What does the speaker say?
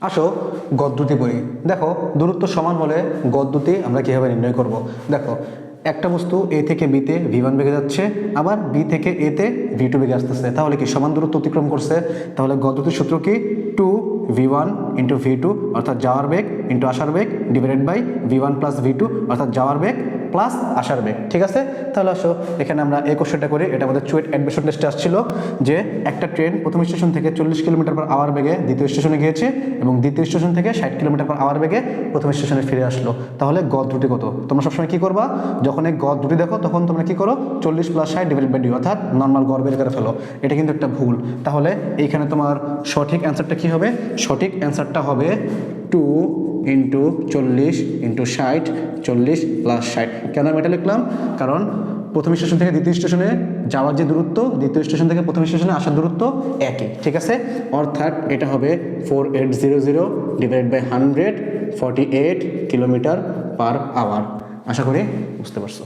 আসো গড় দ্রুতি পড়ি। দেখো দূরত্ব সমান হলে গড় দ্রুতি আমরা কীভাবে নির্ণয় করব। দেখো একটা বস্তু এ থেকে বিতে v1 বেগে যাচ্ছে, আবার বি থেকে এতে v2 বেগে আসতেছে, তাহলে কি সমান দূরত্ব অতিক্রম করছে। তাহলে গড় দ্রুতির সূত্র কি 2v1 ইন্টু v2 অর্থাৎ যাওয়ার বেগ ইন্টু আসার বেগ divided by v1 plus v2 অর্থাৎ যাওয়ার বেগ প্লাস আসার বেগ। ঠিক আছে, তাহলে আসো এখানে আমরা এই কোশ্চেনটা করি। এটা আমাদের চুয়েট অ্যাডমিশন টেস্টে আসছিল যে একটা ট্রেন প্রথম স্টেশন থেকে 40 কিলোমিটার পার আওয়ার বেগে দ্বিতীয় স্টেশনে গিয়েছে এবং দ্বিতীয় স্টেশন থেকে 60 কিলোমিটার পার আওয়ার বেগে প্রথম স্টেশনে ফিরে আসলো। তাহলে গড় দ্রুতি কত? তোমরা সবসময় কী করবা, যখন এই গড় দ্রুতি দেখো তখন তোমরা কী করো 40 প্লাস 60 ডিভাইডেড বাই ডি অর্থাৎ নর্মাল গড় বের করে ফেলো। এটা কিন্তু একটা ভুল। তাহলে এইখানে তোমার সঠিক অ্যান্সারটা কী হবে? সঠিক অ্যান্সারটা হবে 2 ইন্টু 40 ইন্টু 60, 40 প্লাস 60। কেন আমি এটা লিখলাম? কারণ প্রথম স্টেশন থেকে দ্বিতীয় স্টেশনে যাওয়ার যে দূরত্ব, দ্বিতীয় স্টেশন থেকে প্রথম স্টেশনে আসার দূরত্ব একই। ঠিক আছে, অর্থাৎ এটা হবে 4800 divide by 100, 48 kilometre per hour. আশা করি বুঝতে পারছো।